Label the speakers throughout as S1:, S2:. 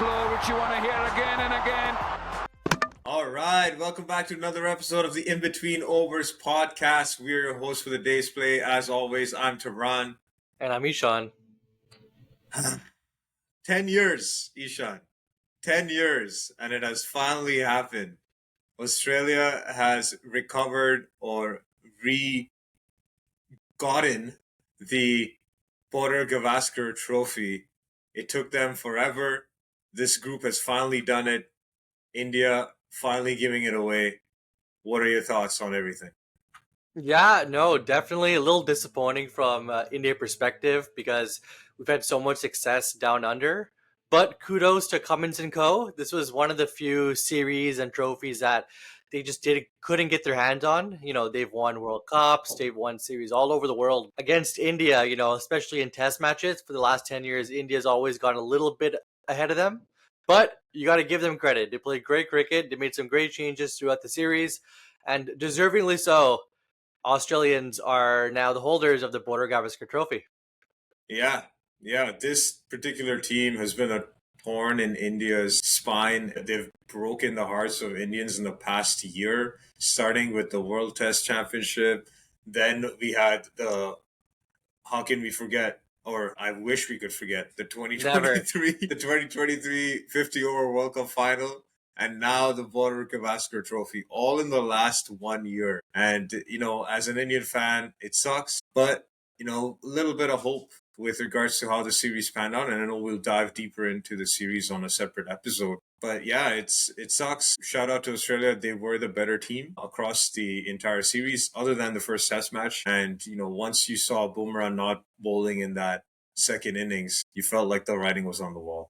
S1: floor, which you want to hear again and again.
S2: All right, welcome back to another episode of the In Between Overs podcast. We're your hosts for the day's play. As always, I'm Tehran.
S3: And I'm Ishan.
S2: 10 years, Ishan. 10 years, and it has finally happened. Australia has recovered or gotten the Border-Gavaskar trophy. It took them forever. This group has finally done it. India finally giving it away. What are your thoughts on everything?
S3: Yeah, no, definitely a little disappointing from India perspective because we've had so much success down under. But kudos to Cummins and Co. This was one of the few series and trophies that they just couldn't get their hands on. You know, they've won World Cups, they've won series all over the world against India. You know, especially in Test matches for the last 10 years, India's always gone a little bit ahead of them. But you got to give them credit. They played great cricket. They made some great changes throughout the series, and deservingly so. Australians are now the holders of the Border-Gavaskar trophy.
S2: Yeah. This particular team has been a thorn in India's spine. They've broken the hearts of Indians in the past year, starting with the World Test Championship. Then we had how can we forget? Or I wish we could forget the 2023 50-over World Cup final, and now the Border-Gavaskar trophy, all in the last 1 year. And, you know, as an Indian fan, it sucks, but, you know, a little bit of hope with regards to how the series panned out. And I know we'll dive deeper into the series on a separate episode. But yeah, it sucks. Shout out to Australia. They were the better team across the entire series, other than the first test match. And, you know, once you saw Bumrah not bowling in that second innings, you felt like the writing was on the wall.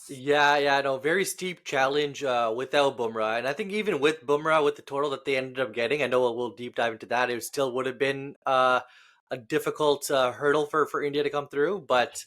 S3: Yeah, no, very steep challenge without Bumrah. And I think even with Bumrah, with the total that they ended up getting, I know we'll deep dive into that, it still would have been a difficult hurdle for India to come through. But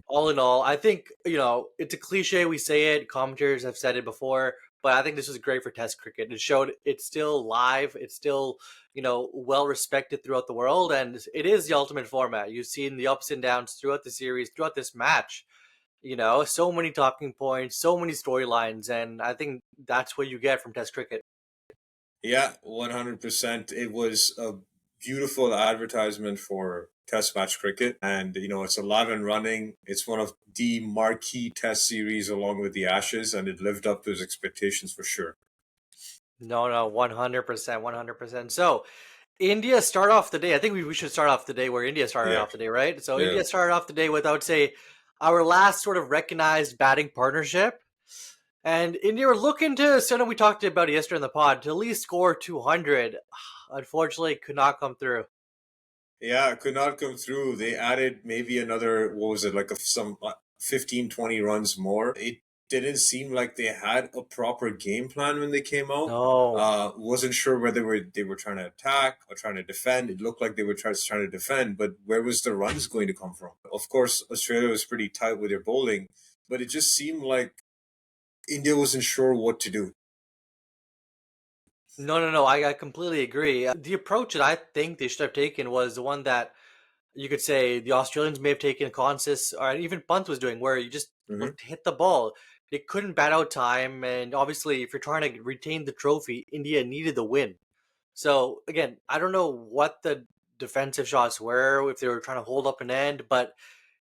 S3: all in all, I think, you know, it's a cliche. We say it. Commentators have said it before. But I think this was great for Test cricket. It showed it's still live. It's still, you know, well respected throughout the world. And it is the ultimate format. You've seen the ups and downs throughout the series, throughout this match. You know, so many talking points, so many storylines. And I think that's what you get from Test cricket.
S2: Yeah, 100%. It was a beautiful advertisement for Test match cricket. And, you know, it's alive and running. It's one of the marquee Test series along with the Ashes, and it lived up to its expectations for sure.
S3: No, 100%, 100%. So, India start off the day. I think we should start off the day where India started off the day, right? So, India started off the day with, I would say, our last sort of recognized batting partnership. And India were looking to, something we talked about yesterday in the pod, to at least score 200. Unfortunately, could not come through.
S2: Yeah, it could not come through. They added maybe another, what was it, like some 15, 20 runs more. It didn't seem like they had a proper game plan when they came out.
S3: No.
S2: Wasn't sure whether they were trying to attack or trying to defend. It looked like they were trying to defend, but where was the runs going to come from? Of course, Australia was pretty tight with their bowling, but it just seemed like India wasn't sure what to do.
S3: No. I completely agree. The approach that I think they should have taken was the one that you could say the Australians may have taken Consis, or even Punt was doing, where you just look to hit the ball. They couldn't bat out time, and obviously, if you're trying to retain the trophy, India needed the win. So again, I don't know what the defensive shots were, if they were trying to hold up an end, but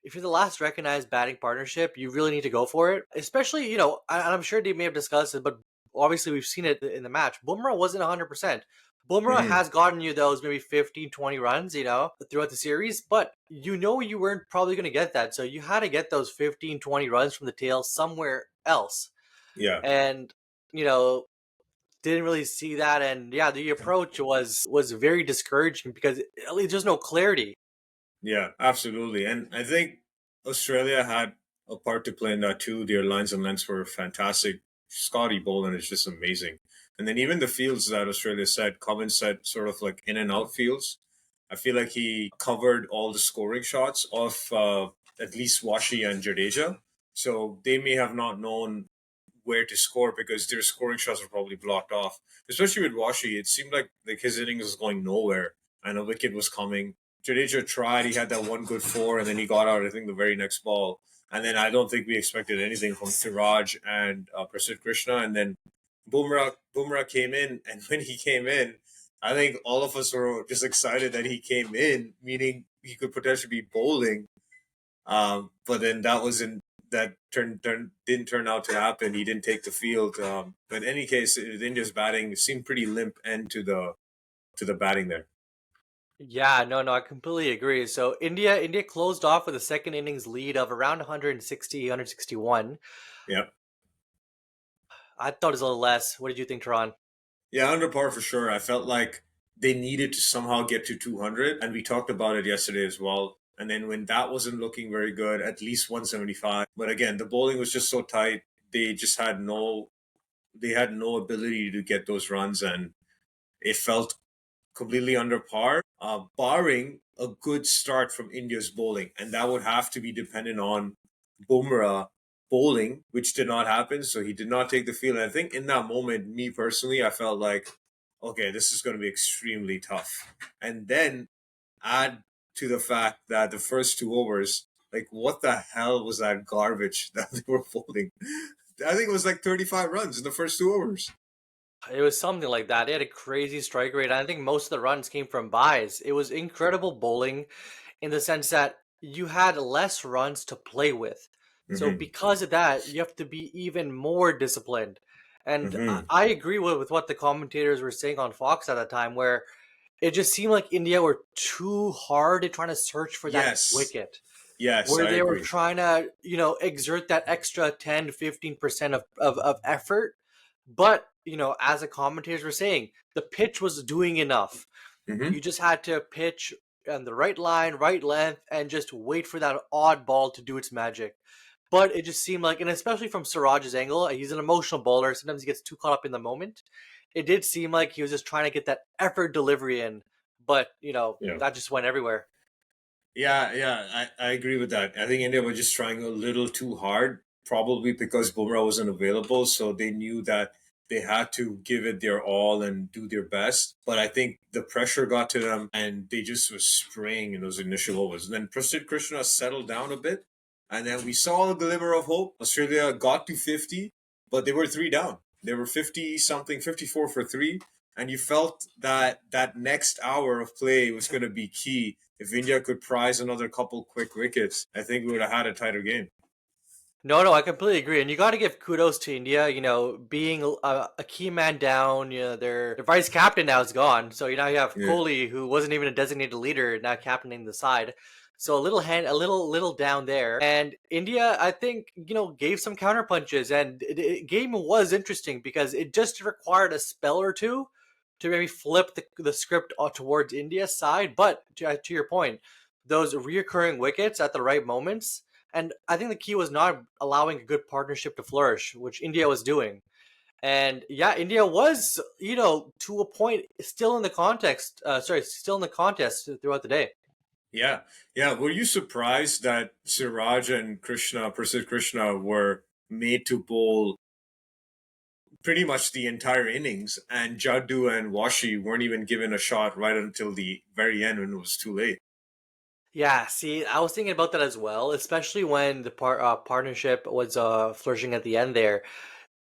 S3: if you're the last recognized batting partnership, you really need to go for it. Especially, you know, I'm sure they may have discussed it, but obviously we've seen it in the match. Bumrah wasn't 100%. Bumrah has gotten you those maybe 15, 20 runs, you know, throughout the series, but you know you weren't probably going to get that. So you had to get those 15, 20 runs from the tail somewhere else.
S2: Yeah.
S3: And, you know, didn't really see that. And yeah, the approach was very discouraging because there's no clarity.
S2: Yeah, absolutely. And I think Australia had a part to play in that too. Their lines and lengths were fantastic. Scotty Boland is just amazing. And then even the fields that Australia set, Cummins set sort of like in and out fields. I feel like he covered all the scoring shots of at least Washi and Jadeja. So they may have not known where to score because their scoring shots were probably blocked off. Especially with Washi, it seemed like his innings was going nowhere and a wicket was coming. Jadeja tried, he had that one good four, and then he got out, I think, the very next ball. And then I don't think we expected anything from Siraj and Prasidh Krishna. And then Bumrah came in, and when he came in, I think all of us were just excited that he came in, meaning he could potentially be bowling. But then didn't turn out to happen. He didn't take the field. But in any case, India's batting seemed pretty limp end to the batting there.
S3: Yeah, no, I completely agree. So India closed off with a second innings lead of around 160, 161.
S2: Yep.
S3: I thought it was a little less. What did you think, Tehran?
S2: Yeah, under par for sure. I felt like they needed to somehow get to 200, and we talked about it yesterday as well. And then when that wasn't looking very good, at least 175. But again, the bowling was just so tight. They just had they had no ability to get those runs, and it felt completely under par, barring a good start from India's bowling. And that would have to be dependent on Bumrah bowling, which did not happen. So he did not take the field. And I think in that moment, me personally, I felt like, okay, this is going to be extremely tough. And then add to the fact that the first 2 overs, like, what the hell was that garbage that they were bowling? I think it was like 35 runs in the first 2 overs.
S3: It was something like that. They had a crazy strike rate. I think most of the runs came from buys. It was incredible bowling in the sense that you had less runs to play with. So
S2: Mm-hmm.
S3: because of that, you have to be even more disciplined. And
S2: Mm-hmm.
S3: I agree with what the commentators were saying on Fox at the time, where it just seemed like India were too hard at trying to search for that
S2: Yes.
S3: wicket,
S2: Yes,
S3: where
S2: I
S3: they were
S2: agree.
S3: trying to, exert that extra 10 to 15% of effort. But, as the commentators were saying, the pitch was doing enough.
S2: Mm-hmm.
S3: You just had to pitch on the right line, right length, and just wait for that odd ball to do its magic. But it just seemed like, and especially from Siraj's angle, he's an emotional bowler. Sometimes he gets too caught up in the moment. It did seem like he was just trying to get that effort delivery in, but
S2: Yeah.
S3: that just went everywhere.
S2: Yeah, I agree with that. I think India was just trying a little too hard, probably because Bumrah wasn't available. So they knew that they had to give it their all and do their best. But I think the pressure got to them and they just were spraying in those initial overs. And then Prasidh Krishna settled down a bit. And then we saw a glimmer of hope. Australia got to 50, but they were three down. They were 50 something, 54 for three. And you felt that that next hour of play was going to be key. If India could prize another couple quick wickets, I think we would have had a tighter game.
S3: No, I completely agree, and you got to give kudos to India. Being a key man down. Their vice captain now is gone, so you have
S2: Yeah.
S3: Kohli, who wasn't even a designated leader, now captaining the side. So a little down there. And India, I think, gave some counter punches, and the game was interesting because it just required a spell or two to maybe flip the script towards India's side. But to your point, those reoccurring wickets at the right moments. And I think the key was not allowing a good partnership to flourish, which India was doing. And yeah, India was, to a point, still in the still in the contest throughout the day.
S2: Yeah. Yeah. Were you surprised that Siraj and Prasidh Krishna, were made to bowl pretty much the entire innings, and Jaddu and Washi weren't even given a shot right until the very end when it was too late?
S3: Yeah, see, I was thinking about that as well, especially when the partnership was flourishing at the end there.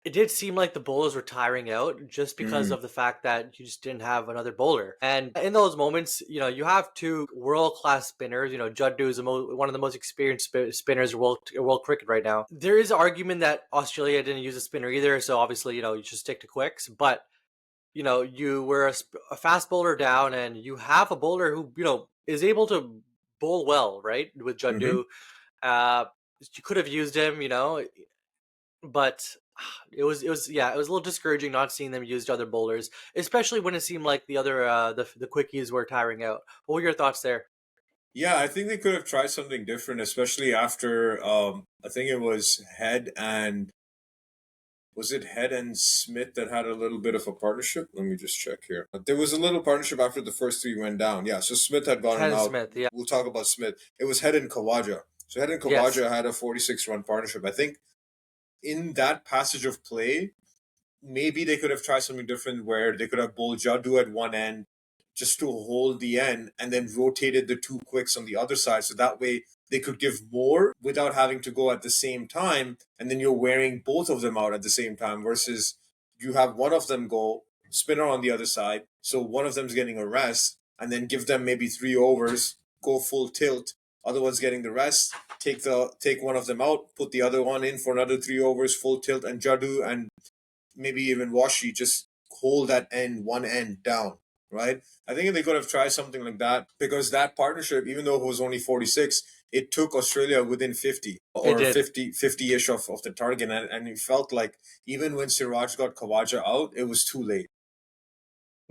S3: It did seem like the bowlers were tiring out just because
S2: Mm,
S3: of the fact that you just didn't have another bowler. And in those moments, you have two world-class spinners. Juddu is one of the most experienced spinners in world cricket right now. There is argument that Australia didn't use a spinner either, so obviously, you should stick to quicks. But, you were a fast bowler down and you have a bowler who, is able to bowl well, right? With
S2: mm-hmm.
S3: Jaddu. Uh, you could have used him, but it was a little discouraging not seeing them use other bowlers, especially when it seemed like the other the quickies were tiring out. What were your thoughts there?
S2: Yeah, I think they could have tried something different, especially after I think it was it Head and Smith that had a little bit of a partnership? Let me just check here. There was a little partnership after the first three went down. Yeah, so Smith had gotten
S3: Ken
S2: out.
S3: Smith, yeah.
S2: We'll talk about Smith. It was Head and Kawaja. So Head and
S3: Yes.
S2: Kawaja had a 46-run partnership. I think in that passage of play, maybe they could have tried something different where they could have bowled Jaddu at one end just to hold the end and then rotated the two quicks on the other side. So that way they could give more without having to go at the same time, and then you're wearing both of them out at the same time versus you have one of them go spinner on the other side, so one of them's getting a rest, and then give them maybe 3 overs, go full tilt. Other one's getting the rest. Take one of them out, put the other one in for another 3 overs, full tilt, and Jadu and maybe even Washi just hold that one end down, right? I think they could have tried something like that because that partnership, even though it was only 46, it took Australia within 50
S3: It
S2: or
S3: did.
S2: 50-ish of the target. And it felt like even when Siraj got Khawaja out, it was too late.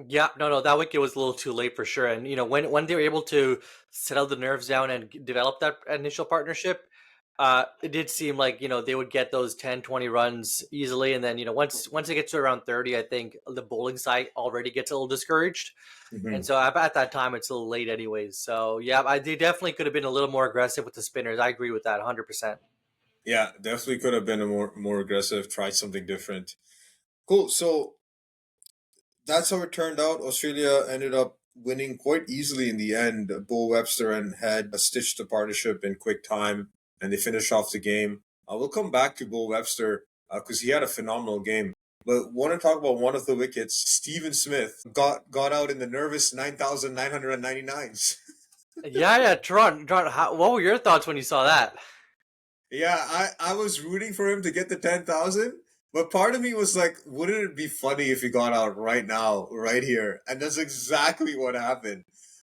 S3: Yeah, no, that wicket was a little too late for sure. And when they were able to settle the nerves down and develop that initial partnership, it did seem like they would get those 10, 20 runs easily. And then once it gets to around 30, I think the bowling side already gets a little discouraged.
S2: Mm-hmm.
S3: And so at that time, it's a little late anyways. So yeah, they definitely could have been a little more aggressive with the spinners. I agree with that 100%.
S2: Yeah, definitely could have been a more aggressive, tried something different. Cool. So that's how it turned out. Australia ended up winning quite easily in the end. Bo Webster and Head stitched the partnership in quick time, and they finished off the game. We'll come back to Bo Webster because he had a phenomenal game. But want to talk about one of the wickets. Stephen Smith got out in the nervous 9,999s.
S3: Yeah, Tron, what were your thoughts when you saw that?
S2: Yeah, I was rooting for him to get the 10,000, but part of me was like, wouldn't it be funny if he got out right now, right here? And that's exactly what happened.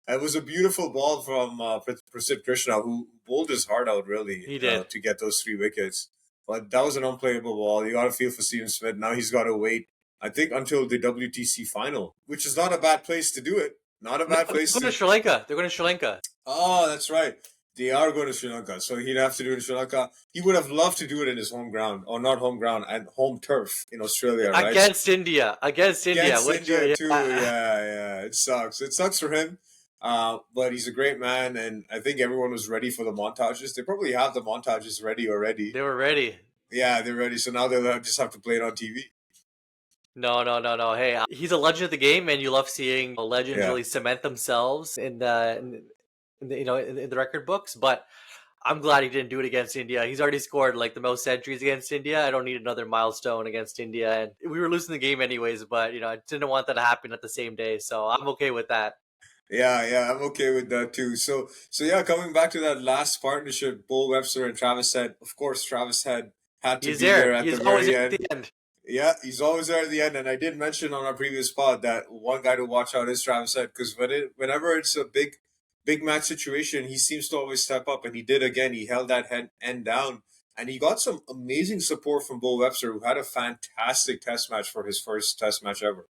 S2: It was a beautiful ball from Prasidh Krishna, who bowled his heart out, really,
S3: He did.
S2: to get those 3 wickets. But that was an unplayable ball. You got to feel for Stephen Smith. Now he's got to wait, I think, until the WTC final, which is not a bad place to do it. Not a bad place
S3: They're going
S2: to.
S3: to Sri Lanka. They're going to Sri Lanka.
S2: Oh, that's right. They are going to Sri Lanka, so he'd have to do it in Sri Lanka. He would have loved to do it in his home ground, or not home ground, and home turf in Australia, right?
S3: Against India. Against India.
S2: India too. Yeah. It sucks. It sucks for him. But he's a great man, and I think everyone was ready for the montages. They probably have the montages ready already.
S3: They were ready.
S2: Yeah, they're ready. So now they'll just have to play it on TV.
S3: No. Hey, he's a legend of the game, and you love seeing legends really cement themselves in the in the record books. But I'm glad he didn't do it against India. He's already scored like the most centuries against India. I don't need another milestone against India. And we were losing the game anyways, but I didn't want that to happen at the same day. So I'm okay with that.
S2: Yeah, I'm okay with that too. So yeah, coming back to that last partnership, Bo Webster and Travis Head. Of course, Travis Head had to be there at the very end. Yeah, he's always there at the end. And I did mention on our previous pod that one guy to watch out is Travis Head because whenever it's a big match situation, he seems to always step up, and he did again. He held that end down, and he got some amazing support from Bo Webster, who had a fantastic test match for his first test match ever.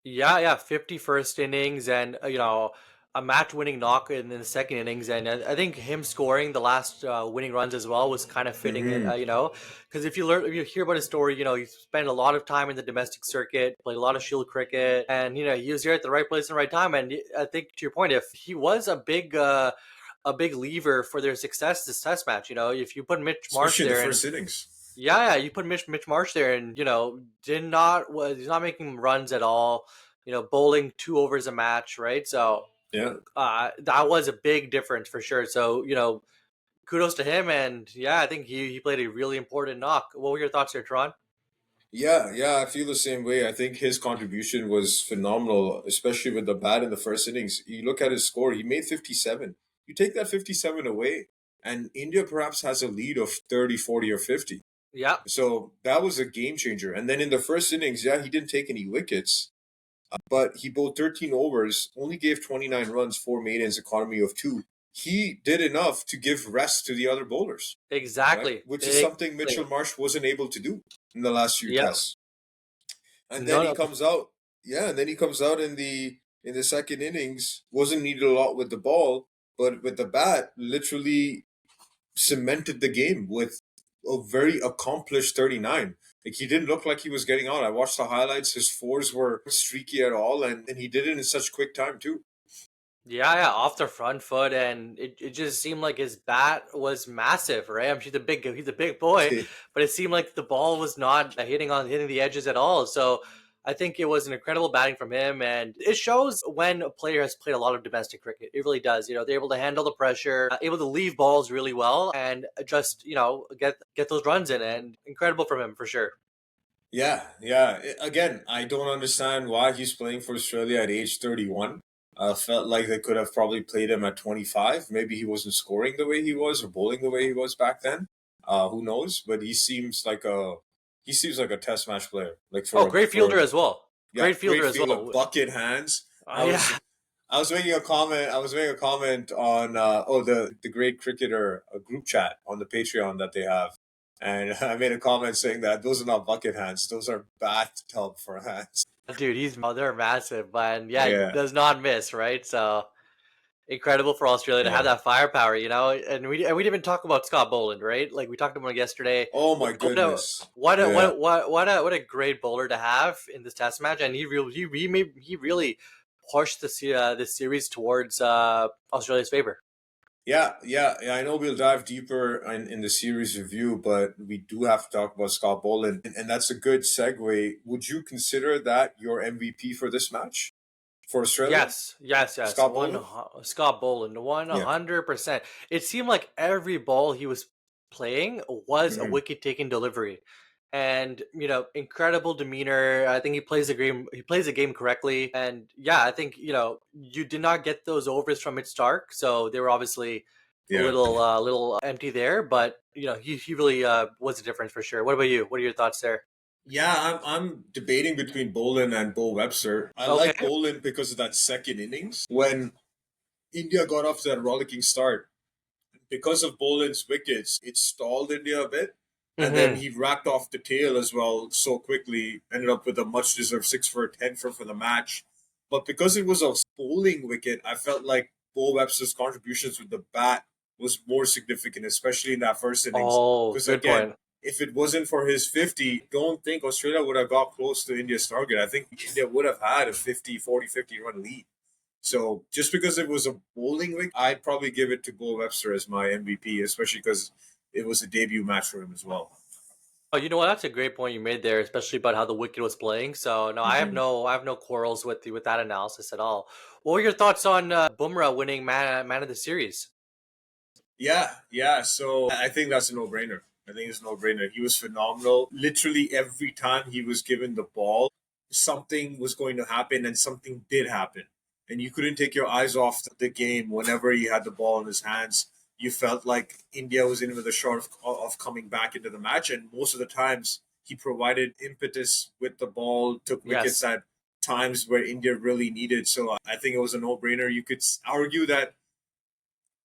S3: Yeah, 51st innings, and a match-winning knock in the second innings, and I think him scoring the last winning runs as well was kind of fitting. Because if you hear about his story, he spent a lot of time in the domestic circuit, played a lot of Shield cricket, and he was here at the right place and the right time. And I think to your point, if he was a big lever for their success this test match, if you put Mitch Marsh there,
S2: especially the first innings.
S3: Yeah, you put Mitch Marsh there, and he's not making runs at all. Bowling 2 overs a match, right? So
S2: yeah,
S3: that was a big difference for sure. So kudos to him, and yeah, I think he played a really important knock. What were your thoughts here, Tron?
S2: Yeah, I feel the same way. I think his contribution was phenomenal, especially with the bat in the first innings. You look at his score; he made 57. You take that 57 away, and India perhaps has a lead of 30, 40, or 50.
S3: Yeah.
S2: So that was a game changer. And then in the first innings, he didn't take any wickets, but he bowled 13 overs, only gave 29 runs, 4 maidens, economy of 2. He did enough to give rest to the other bowlers.
S3: Exactly.
S2: Right? Which is something Mitchell Marsh wasn't able to do in the last few tests. And then he comes out. Yeah, and then he comes out in the second innings, wasn't needed a lot with the ball, but with the bat, literally cemented the game with a very accomplished 39. Like, he didn't look like he was getting out. I watched the highlights. His fours were streaky at all, and he did it in such quick time too.
S3: Yeah, off the front foot, and it just seemed like his bat was massive, right? I mean, he's a big boy, but it seemed like the ball was not hitting the edges at all. So I think it was an incredible batting from him, and it shows when a player has played a lot of domestic cricket. It really does. They're able to handle the pressure, able to leave balls really well, and just get those runs in. And incredible from him for sure.
S2: Yeah, yeah. Again, I don't understand why he's playing for Australia at age 31. Felt like they could have probably played him at 25. Maybe he wasn't scoring the way he was or bowling the way he was back then. Who knows? But he seems like a test match player. Like
S3: Oh,
S2: for
S3: great fielder as well.
S2: yeah,
S3: Great fielder
S2: great
S3: as
S2: fielder,
S3: well.
S2: bucket hands. I
S3: Yeah.
S2: was I was making a comment. I was making a comment on the great cricketer group chat on the Patreon that they have, and I made a comment saying that those are not bucket hands; those are bathtub for hands.
S3: Dude, they're massive, but yeah, he
S2: Yeah,
S3: does not miss, right? So incredible for Australia to have
S2: yeah.
S3: that firepower. And we didn't even talk about Scott Boland, right? Like we talked about him yesterday.
S2: Oh my
S3: What a
S2: goodness.
S3: what a
S2: Yeah.
S3: what a great bowler to have in this Test match, and he really pushed this series towards Australia's favor.
S2: Yeah. I know we'll dive deeper in the series review, but we do have to talk about Scott Boland, and that's a good segue. Would you consider that your MVP for this match for Australia,
S3: Yes.
S2: Scott Boland?
S3: Scott Boland, one
S2: Yeah.
S3: 100%. It seemed like every ball he was playing was a
S2: Hmm.
S3: wicket taking delivery, and incredible demeanor. I think he plays the game. He plays the game correctly, and yeah, I think you did not get those overs from Mitch Stark, so they were obviously a
S2: Yeah.
S3: little empty there. But he really was a difference for sure. What about you? What are your thoughts there?
S2: Yeah, I'm debating between Boland and Bo Webster. I like
S3: Okay.
S2: Boland because of that second innings when India got off to that rollicking start. Because of Boland's wickets, it stalled India a bit. And then
S3: Mm-hmm.
S2: he racked off the tail as well so quickly, ended up with a much deserved 6 for 10 for the match. But because it was a bowling wicket, I felt like Bo Webster's contributions with the bat was more significant, especially in that first innings.
S3: Oh,
S2: Because
S3: good
S2: again,
S3: point.
S2: if it wasn't for his 50, don't think Australia would have got close to India's target. I think India would have had a 50 run lead. So just because it was a bowling week, I'd probably give it to Bo Webster as my MVP, especially because it was a debut match for him as well.
S3: Oh, you know what? That's a great point you made there, especially about how the wicket was playing. So no,
S2: Hmm.
S3: I have no quarrels with that analysis at all. What were your thoughts on Bumrah winning man of the series?
S2: Yeah. So I think that's a no-brainer. I think it's a no-brainer. He was phenomenal. Literally every time he was given the ball, something was going to happen, and something did happen. And you couldn't take your eyes off the game whenever he had the ball in his hands. You felt like India was in with a shot of coming back into the match, and most of the times he provided impetus with the ball, took wickets
S3: Yes.
S2: at times where India really needed. So I think it was a no-brainer. You could argue that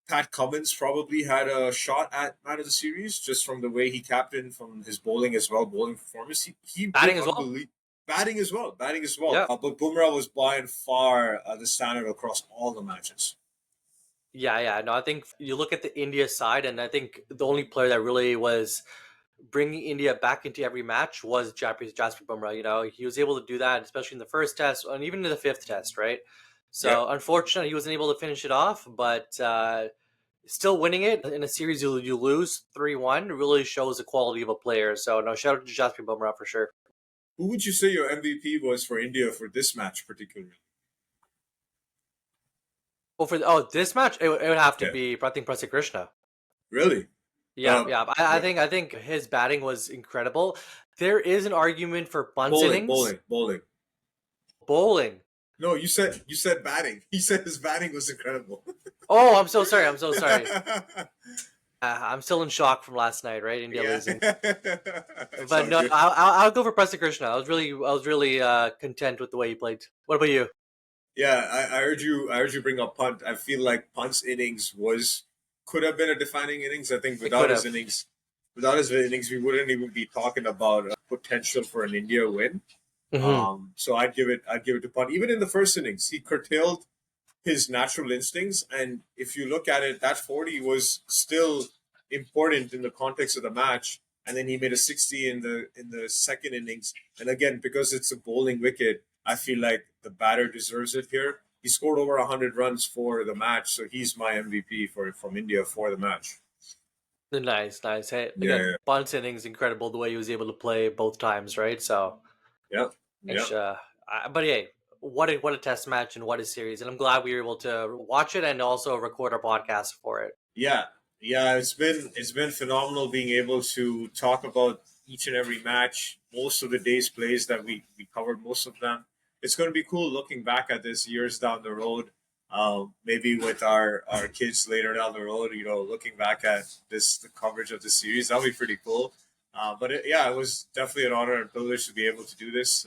S2: Pat Cummins probably had a shot at man of the series just from the way he captained, from his bowling as well, bowling performance. He did
S3: Batting as well?
S2: unbelievable. Batting as well.
S3: Yeah.
S2: But Bumrah was by and far the standard across all the matches.
S3: Yeah. No, I think you look at the India side, and I think the only player that really was bringing India back into every match was Jasper Bumrah. He was able to do that, especially in the first test and even in the fifth test, right?
S2: Yeah.
S3: So unfortunately, he wasn't able to finish it off, but still winning it in a series you lose 3-1 really shows the quality of a player. So no, shout out to Jasper Bumrah for sure.
S2: Who would you say your MVP was for India for this match particularly?
S3: Well, this match, it would have to
S2: Yeah.
S3: be, I think, Pratik Krishna.
S2: Really?
S3: Yeah,
S2: Uh,
S3: yeah. I think his batting was incredible. There is an argument for Bunt's
S2: bowling,
S3: innings.
S2: bowling, bowling.
S3: Bowling.
S2: No, you said batting. He said his batting was incredible.
S3: Oh, I'm so sorry. I'm so sorry. I'm still in shock from last night, right? India
S2: Yeah.
S3: losing.
S2: It's
S3: But
S2: all
S3: no,
S2: good.
S3: I'll go for Preston Krishna. I was really content with the way he played. What about you?
S2: Yeah, I heard you. I heard you bring up Punt. I feel like Punt's innings could have been a defining innings. I think
S3: It could have.
S2: without his innings, we wouldn't even be talking about potential for an India win.
S3: Hmm.
S2: So I'd give it to Punt. Even in the first innings, he curtailed his natural instincts, and if you look at it, that 40 was still important in the context of the match. And then he made a 60 in the second innings. And again, because it's a bowling wicket, I feel like the batter deserves it here. He scored over 100 runs for the match, so he's my MVP from India for the match.
S3: Nice, nice. Hey,
S2: Yeah,
S3: again,
S2: yeah,
S3: Bunt's innings incredible the way he was able to play both times, right? So
S2: yeah.
S3: Which,
S2: Yep.
S3: but hey, what a test match and what a series, and I'm glad we were able to watch it and also record our podcast for it.
S2: Yeah, yeah, it's been phenomenal being able to talk about each and every match, most of the day's plays that we covered most of them. It's going to be cool looking back at this years down the road. Maybe with our kids later down the road, looking back at the coverage of the series, that'll be pretty cool. Yeah, it was definitely an honor and privilege to be able to do this.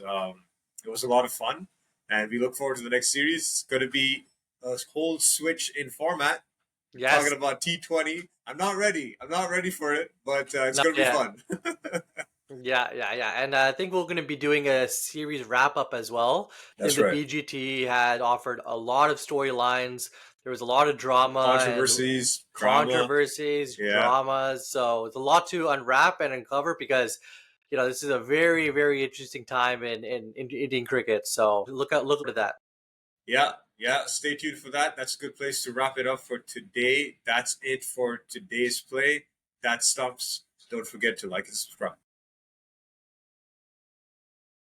S2: It was a lot of fun, and we look forward to the next series. It's going to be a whole switch in format talking
S3: Yes,
S2: about T20. I'm not ready. I'm not ready for it, but it's
S3: not
S2: going to be
S3: yet.
S2: fun.
S3: Yeah, and I think we're going to be doing a series wrap up as well. I think
S2: That's
S3: the
S2: right.
S3: BGT had offered a lot of storylines. There was a lot of drama and
S2: Controversies, drama.
S3: controversies,
S2: Yeah.
S3: dramas. So it's a lot to unwrap and uncover because this is a very, very interesting time in Indian cricket. So look at that.
S2: Yeah. Yeah. Stay tuned for that. That's a good place to wrap it up for today. That's it for today's play. That stumps. Don't forget to like and subscribe.